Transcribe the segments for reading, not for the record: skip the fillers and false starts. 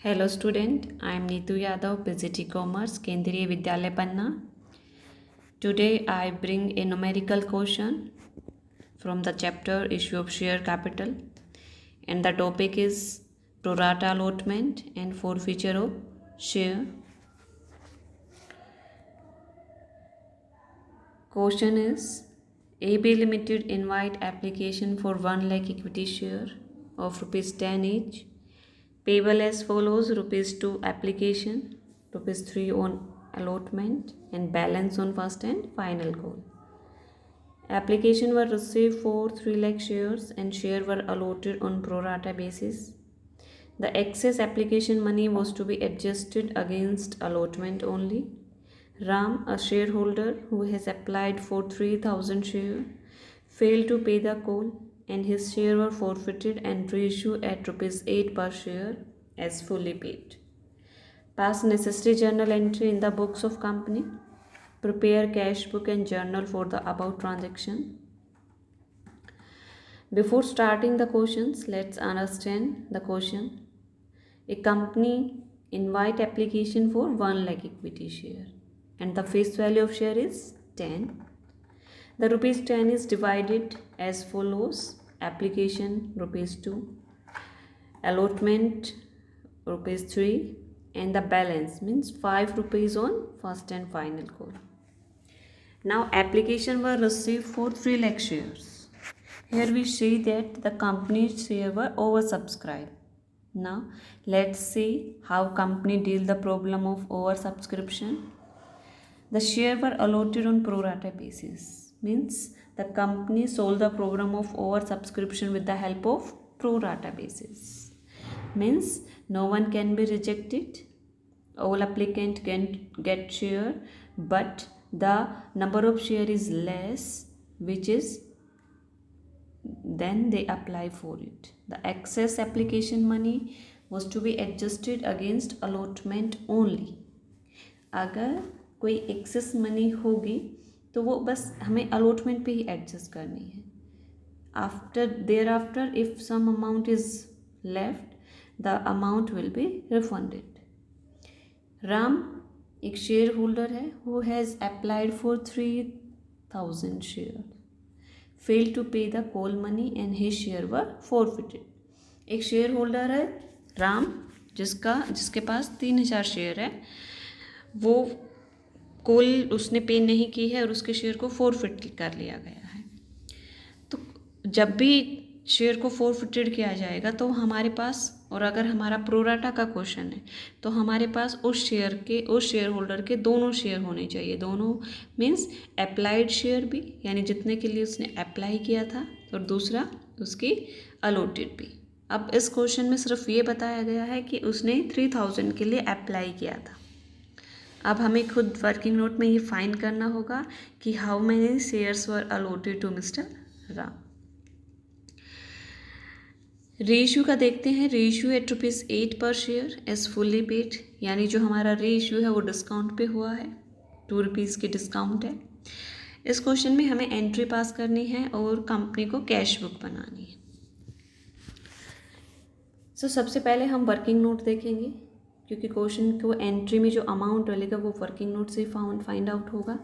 Hello student, I am Neetu Yadav, PGT Commerce, Kendriya Vidyalaya Panna. Today I bring a numerical question from the chapter Issue of Share Capital, and the topic is pro rata allotment and forfeiture of share. Question is, AB Limited invite application for 1 lakh equity share of rupees 10 each, payable as follows: rupees 2 application, rupees 3 on allotment, and balance on first and final call. Application were received for 3 lakh shares and share were allotted on pro rata basis. The excess application money was to be adjusted against allotment only. Ram, a shareholder who has applied for 3000 shares, failed to pay the call and his share were forfeited and reissued at rupees 8 per share as fully paid. Pass necessary journal entry in the books of company. Prepare cash book and journal for the above transaction. Before starting the questions, let's understand the question. A company invite application for 1 lakh equity share and the face value of share is 10. The rupees 10 is divided as follows: application rupees 2, allotment rupees 3, and the balance means 5 rupees on first and final call. Now application were received for 3 lakh shares. Here we see that the company's share were oversubscribed. Now let's see how company deal the problem of oversubscription. The share were allotted on pro rata basis, means the company sold the program of oversubscription with the help of pro rata basis, means no one can be rejected, all applicant can get share, but the number of share is less, which is then they apply for it. The excess application money was to be adjusted against allotment only. अगर कोई excess money होगी तो वो बस हमें allotment पे ही adjust करनी है. Thereafter if some amount is left, the amount will be refunded. Ram एक शेयर होल्डर है who has applied for 3000 shares, failed to pay the call money and his share were forfeited. एक share holder है राम जिसके पास 3000 share है, वो call उसने पे नहीं की है और उसके शेयर को फॉरफिट कर लिया गया है. तो जब भी शेयर को फॉरफिटेड किया जाएगा तो हमारे पास, और अगर हमारा प्रोराटा का क्वेश्चन है तो हमारे पास उस शेयर होल्डर के दोनों शेयर होने चाहिए. दोनों मीन्स अप्लाइड शेयर भी, यानी जितने के लिए उसने अप्लाई किया था, और दूसरा उसकी अलॉटेड भी. अब इस क्वेश्चन में सिर्फ ये बताया गया है कि उसने 3000 के लिए अप्लाई किया था. अब हमें खुद वर्किंग नोट में ये फाइंड करना होगा कि how many shares were allotted to mister Ram. Reissue का देखते हैं. रीइश्यू एट रुपीज़ 8 पर शेयर एज फुल्ली पेड, यानी जो हमारा रीइश्यू है वो डिस्काउंट पे हुआ है, 2 रुपीज़ की डिस्काउंट है. इस क्वेश्चन में हमें एंट्री पास करनी है और कंपनी को कैश बुक बनानी है. सबसे पहले हम वर्किंग नोट देखेंगे, क्योंकि क्वेश्चन को एंट्री में जो अमाउंट डलेगा वो वर्किंग नोट से फाइंड आउट होगा.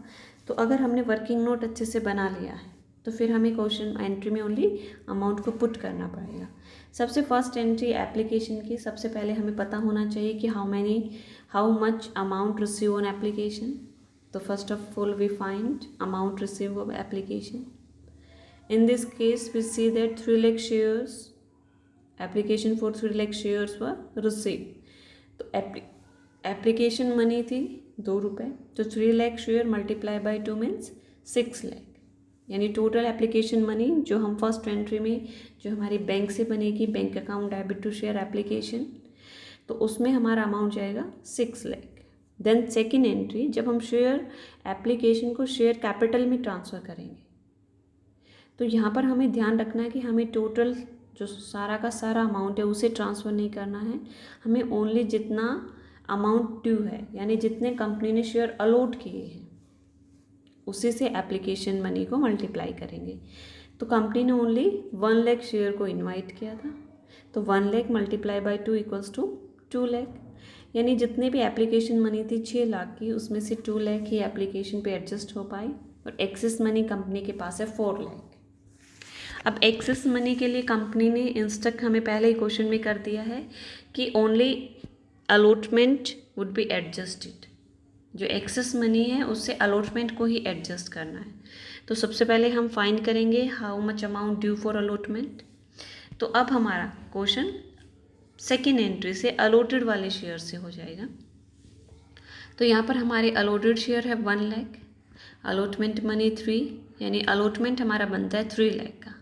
तो अगर हमने वर्किंग नोट अच्छे से बना लिया है तो फिर हमें क्वेश्चन एंट्री में ओनली अमाउंट को पुट करना पड़ेगा. सबसे फर्स्ट एंट्री एप्लीकेशन की. सबसे पहले हमें पता होना चाहिए कि how much amount receive on application. तो first of all we find amount receive of application. In this case we see that 3 lakh shares, application for 3 lakh shares were receive. तो एप्लीकेशन मनी थी 2 रुपये, तो 3 lakh share multiply by 2 means 6 lakh, यानी total application money जो हम first entry में जो हमारी बैंक से बनेगी, bank account debit to share application, तो उसमें हमारा अमाउंट जाएगा 6 lakh. देन सेकेंड एंट्री, जब हम शेयर एप्लीकेशन को शेयर कैपिटल में ट्रांसफ़र करेंगे तो यहाँ पर हमें ध्यान रखना है कि हमें टोटल जो सारा का सारा अमाउंट है उसे ट्रांसफ़र नहीं करना है. हमें ओनली जितना अमाउंट ड्यू है, यानी जितने कंपनी ने शेयर अलॉट किए हैं उसी से एप्लीकेशन मनी को मल्टीप्लाई करेंगे. तो कंपनी ने ओनली 1 lakh शेयर को इनवाइट किया था, तो 1 lakh multiply by 2 equals to 2 lakh, यानी जितने भी एप्लीकेशन मनी थी 6 लाख की, उसमें से 2 लाख ही एप्लीकेशन पे एडजस्ट हो पाई और एक्सेस मनी कंपनी के पास है 4 लाख। अब एक्सेस मनी के लिए कंपनी ने इंस्ट्रक्ट हमें पहले ही क्वेश्चन में कर दिया है कि only allotment would be adjusted, जो एक्सेस मनी है उससे अलॉटमेंट को ही एडजस्ट करना है। तो सबसे पहले हम फाइंड करेंगे how much amount due for allotment. तो अब हमारा क्वेश्चन सेकेंड एंट्री से अलॉटेड वाले शेयर से हो जाएगा। तो यहाँ पर हमारे अलॉटेड शेयर है 1 लाख, अलॉटमेंट मनी 3, यानी अलॉटमेंट हमारा बनता है 3 लाख का,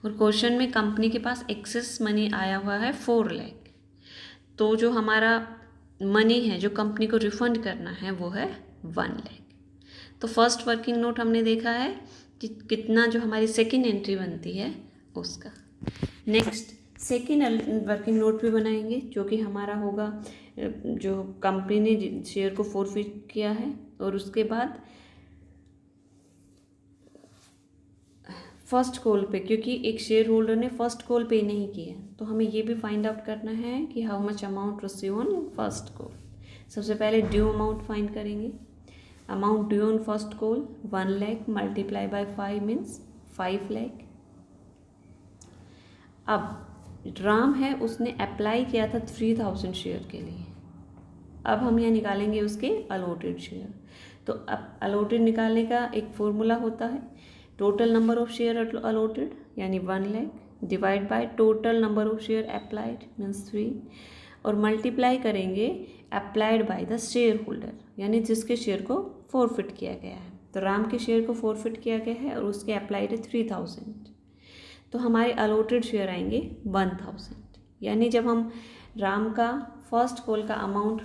और क्वेश्चन में कंपनी के पास एक्सेस मनी आया हुआ है 4 लाख। तो जो हमारा मनी है जो कंपनी को रिफंड करना है वो है 1 लाख। तो फर्स्ट वर्किंग नोट हमने देखा है कि कितना जो हमारी सेकेंड एंट्री बनती है उसका। नेक्स्ट सेकेंड वर्किंग नोट भी बनाएंगे जो कि हमारा होगा जो कंपनी ने शेयर को फोरफिट किया है, और उसके बाद फर्स्ट कॉल पे, क्योंकि एक शेयर होल्डर ने फर्स्ट कॉल पे नहीं किया तो हमें ये भी फाइंड आउट करना है कि how much amount receive on first call. सबसे पहले ड्यू अमाउंट फाइंड करेंगे। Amount due on first call 1 lakh multiply by 5 means 5 lakh. अब राम है उसने अप्लाई किया था 3000 शेयर के लिए। अब हम यहाँ निकालेंगे उसके अलॉटेड शेयर। तो अब अलॉटेड निकालने का एक फॉर्मूला होता है, total number of share allotted यानी 1 lakh divide by total number of share applied means 3, और मल्टीप्लाई करेंगे applied by the share holder यानी जिसके शेयर को फोरफिट किया गया है। तो राम के शेयर को फोरफिट किया गया है और उसके अप्लाइड है 3000, तो हमारे अलॉटेड शेयर आएंगे 1000। यानी जब हम राम का फर्स्ट कॉल का अमाउंट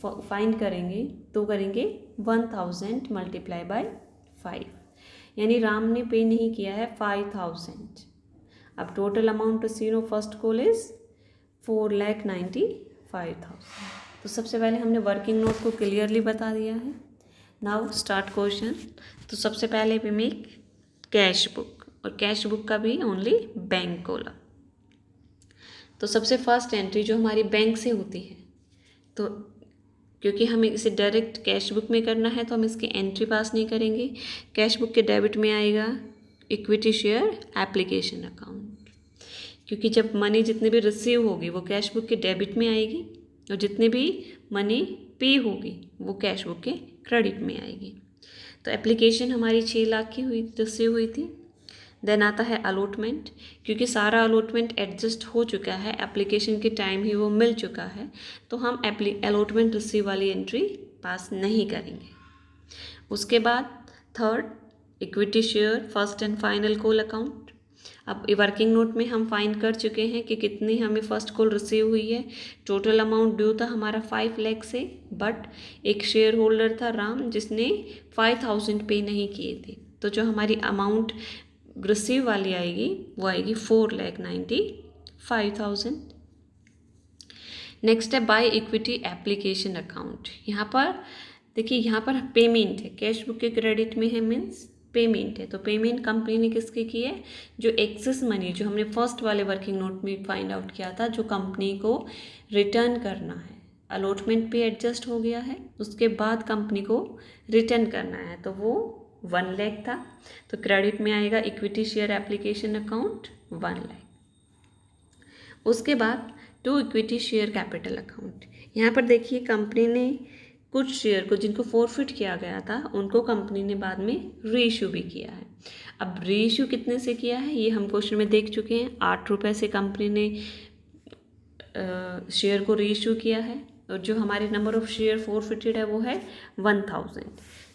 फाइंड करेंगे तो करेंगे 1000 मल्टीप्लाई बाय 5, यानी राम ने पे नहीं किया है 5000। अब total amount receive first call is 4,95,000। तो सबसे पहले हमने वर्किंग नोट को क्लियरली बता दिया है। Now start question. तो सबसे पहले वी मेक कैश बुक, और कैश बुक का भी ओनली बैंक कॉलम। तो सबसे फर्स्ट एंट्री जो हमारी बैंक से होती है, तो क्योंकि हमें इसे डायरेक्ट कैश बुक में करना है तो हम इसकी एंट्री पास नहीं करेंगे। कैश बुक के डेबिट में आएगा इक्विटी शेयर एप्लीकेशन अकाउंट, क्योंकि जब मनी जितनी भी रिसीव होगी वो कैश बुक के डेबिट में आएगी और जितनी भी मनी पे होगी वो कैश बुक के क्रेडिट में आएगी। तो एप्लीकेशन हमारी 6 लाख की रिसीव हुई थी। देन आता है अलॉटमेंट, क्योंकि सारा अलॉटमेंट एडजस्ट हो चुका है, एप्लीकेशन के टाइम ही वो मिल चुका है, तो हम अलॉटमेंट रिसीव वाली एंट्री पास नहीं करेंगे। उसके बाद third equity share first and final call account. अब वर्किंग नोट में हम फाइंड कर चुके हैं कि कितनी हमें फर्स्ट कॉल रिसीव हुई है। टोटल अमाउंट ड्यू था हमारा 5 लाख से, बट एक शेयर होल्डर था राम जिसने 5000 पे नहीं किए थे, तो जो हमारी अमाउंट रिसीव वाली आएगी वो आएगी 4,95,000। नेक्स्ट है बाय इक्विटी एप्लीकेशन अकाउंट। यहाँ पर देखिए, यहाँ पर पेमेंट है, कैश बुक के क्रेडिट में है मीन्स पेमेंट है। तो पेमेंट कंपनी ने किसकी की है, जो एक्सेस मनी जो हमने फर्स्ट वाले वर्किंग नोट में फाइंड आउट किया था, जो कंपनी को रिटर्न करना है। अलॉटमेंट पे एडजस्ट हो गया है, उसके बाद कंपनी को रिटर्न करना है, तो वो 1 लाख था। तो क्रेडिट में आएगा equity share application account 1 lakh. उसके बाद to equity share capital account. यहाँ पर देखिए कंपनी ने कुछ शेयर को जिनको फोरफिट किया गया था उनको कंपनी ने बाद में रीइश्यू भी किया है। अब रीइश्यू कितने से किया है ये हम क्वेश्चन में देख चुके हैं। 8 रुपये से कंपनी ने शेयर को रीइश्यू किया है, और जो हमारे नंबर ऑफ शेयर फोरफिटेड है वो है 1000।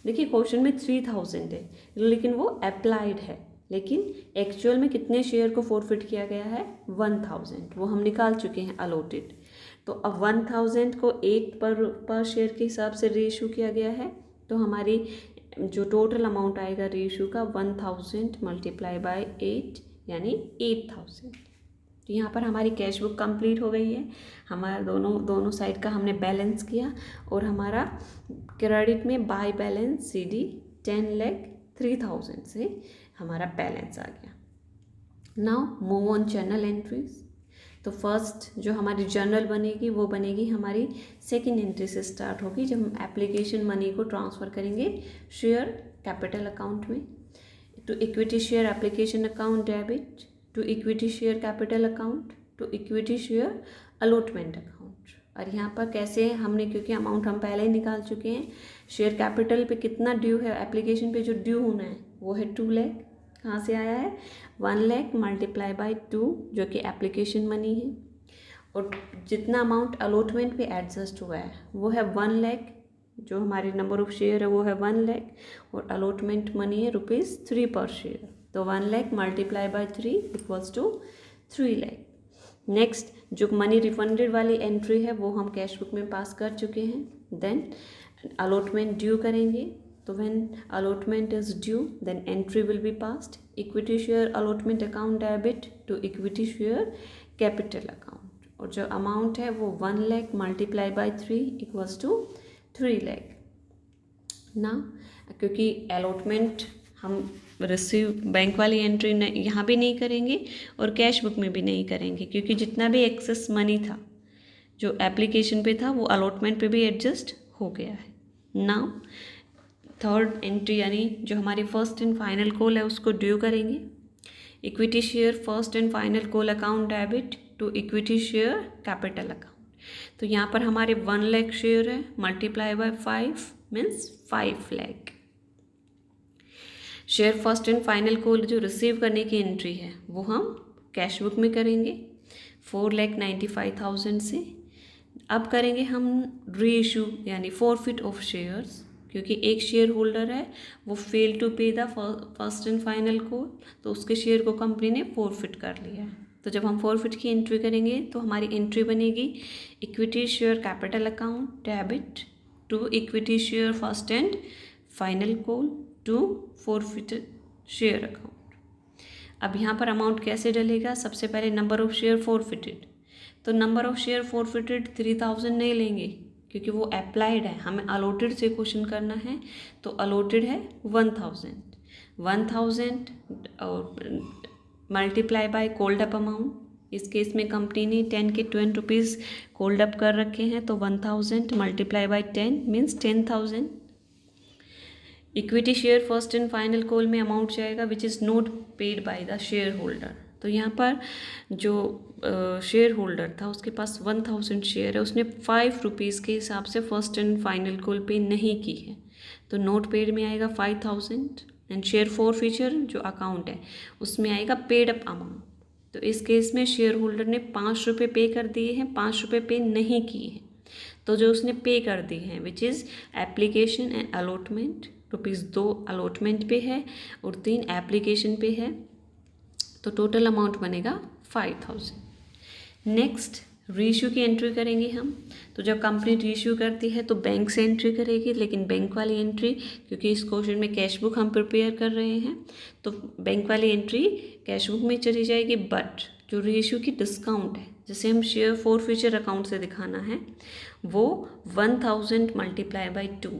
देखिए क्वेश्चन में 3000 है लेकिन वो अप्लाइड है, लेकिन एक्चुअल में कितने शेयर को फोरफिट किया गया है 1000, वो हम निकाल चुके हैं अलॉटेड। तो अब 1000 को 8 पर शेयर के हिसाब से रीइश्यू किया गया है, तो हमारी जो टोटल अमाउंट आएगा रीइश्यू का 1000 मल्टीप्लाई बाय 8 यानी 8000। तो यहाँ पर हमारी कैश बुक कंप्लीट हो गई है। हमारा दोनों साइड का हमने बैलेंस किया और हमारा क्रेडिट में बाय बैलेंस CD 10,03,000 से हमारा बैलेंस आ गया। Now move on journal entries. तो फर्स्ट जो हमारी जर्नल बनेगी वो बनेगी हमारी सेकेंड एंट्री से स्टार्ट होगी, जब हम एप्लीकेशन मनी को ट्रांसफ़र करेंगे शेयर कैपिटल अकाउंट में। To equity share application account debit, to equity share capital account, to equity share allotment account. और यहाँ पर कैसे हमने, क्योंकि अमाउंट हम पहले ही निकाल चुके हैं, शेयर कैपिटल पे कितना ड्यू है, एप्लीकेशन पे जो ड्यू होना है वो है 2 लाख। कहाँ से आया है? 1 लाख मल्टीप्लाई बाई 2 जो कि एप्लीकेशन मनी है, और जितना अमाउंट अलॉटमेंट पे एडजस्ट हुआ है वो है 1 लाख, जो हमारे नंबर ऑफ शेयर है वो है 1 लाख, और अलॉटमेंट मनी है ₹3 पर शेयर। तो 1 lakh multiply by 3 equals to 3 lakh. Next जो मनी रिफंडेड वाली एंट्री है वो हम कैश बुक में पास कर चुके हैं। देन अलॉटमेंट ड्यू करेंगे, तो when allotment is due then entry will be passed, equity share allotment account debit to equity share capital account, और जो अमाउंट है वो 1 lakh multiply by 3 equals to 3 lakh ना। क्योंकि अलॉटमेंट हम रिसीव बैंक वाली एंट्री यहाँ भी नहीं करेंगे और कैश बुक में भी नहीं करेंगे, क्योंकि जितना भी एक्सेस मनी था जो एप्लीकेशन पे था वो अलॉटमेंट पे भी एडजस्ट हो गया है। नाउ थर्ड एंट्री यानी जो हमारी फर्स्ट एंड फाइनल कॉल है उसको ड्यू करेंगे। Equity share first and final call account debit to equity share capital account. तो यहाँ पर हमारे 1 लाख शेयर है, multiply by 5 means 5 lakh. Share first and final call जो रिसीव करने की एंट्री है वो हम कैश बुक में करेंगे 4,95,000 से। अब करेंगे हम री इशू यानी फॉरफिट ऑफ शेयर्स, क्योंकि एक शेयर होल्डर है वो फेल टू पे the first and final call, तो उसके शेयर को कंपनी ने फॉरफिट कर लिया है। तो जब हम फॉरफिट की एंट्री करेंगे तो हमारी एंट्री बनेगी equity share capital account debit to equity share first and final call to forfeited share account. अब यहाँ पर अमाउंट कैसे डलेगा? सबसे पहले नंबर ऑफ शेयर फॉरफिटेड, तो नंबर ऑफ शेयर फॉरफिटेड 3000 नहीं लेंगे क्योंकि वो अप्लाइड है, हमें अलॉटेड से क्वेश्चन करना है, तो अलॉटेड है 1000 और multiply by cold up amount. इस केस में कंपनी ने 10 के 20 रुपीज़ कोल्ड अप कर रखे हैं, तो 1000 multiply by 10 means 10,000। Equity share first and final call में अमाउंट जाएगा which is not paid by the share holder. तो यहाँ पर जो शेयर होल्डर था उसके पास 1000 शेयर है, उसने 5 रुपीज़ के हिसाब से फर्स्ट एंड फाइनल कॉल पे नहीं की है, तो नोट पेड में आएगा 5000 एंड शेयर फॉरफिचर जो अकाउंट है उसमें आएगा पेड अप अमाउंट। तो इस केस में शेयर होल्डर ने 5 रुपये पे कर दिए हैं, 5 रुपये पे नहीं किए हैं, तो जो उसने पे कर दिए हैं which is application and allotment, ₹2 allotment पे है और 3 एप्लीकेशन पे है, तो टोटल अमाउंट बनेगा 5000। नेक्स्ट रीइश्यू की एंट्री करेंगे हम। तो जब कंपनी रीइश्यू करती है तो बैंक से एंट्री करेगी, लेकिन बैंक वाली एंट्री, क्योंकि इस क्वेश्चन में कैश बुक हम प्रिपेयर कर रहे हैं तो बैंक वाली एंट्री कैश बुक में चली जाएगी, बट जो रीइश्यू की डिस्काउंट है जैसे हम शेयर फॉरफिचर अकाउंट से दिखाना है वो 1000 मल्टीप्लाई बाई 2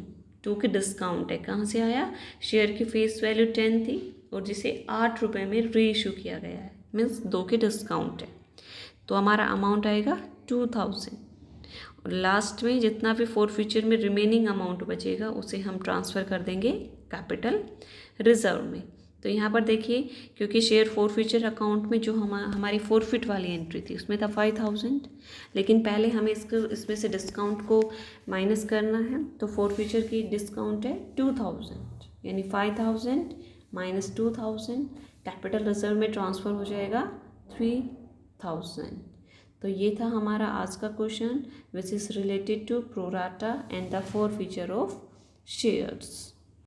की डिस्काउंट है। कहाँ से आया? शेयर की फेस वैल्यू 10 थी और जिसे 8 रुपये में रीइश्यू किया गया है, मीन्स 2 की डिस्काउंट है, तो हमारा अमाउंट आएगा 2000। और लास्ट में जितना भी फॉरफिचर में रिमेनिंग अमाउंट बचेगा उसे हम ट्रांसफ़र कर देंगे कैपिटल रिजर्व में। तो यहाँ पर देखिए, क्योंकि शेयर फॉरफिचर अकाउंट में जो हमारी फॉरफिट वाली एंट्री थी उसमें था 5000, लेकिन पहले हमें इसमें से डिस्काउंट को माइनस करना है, तो फॉरफिचर की डिस्काउंट है 2000, यानी 5000 माइनस 2000 कैपिटल रिजर्व में ट्रांसफ़र हो जाएगा 3000। तो ये था हमारा आज का question which is related to pro rata and the forfeiture of shares.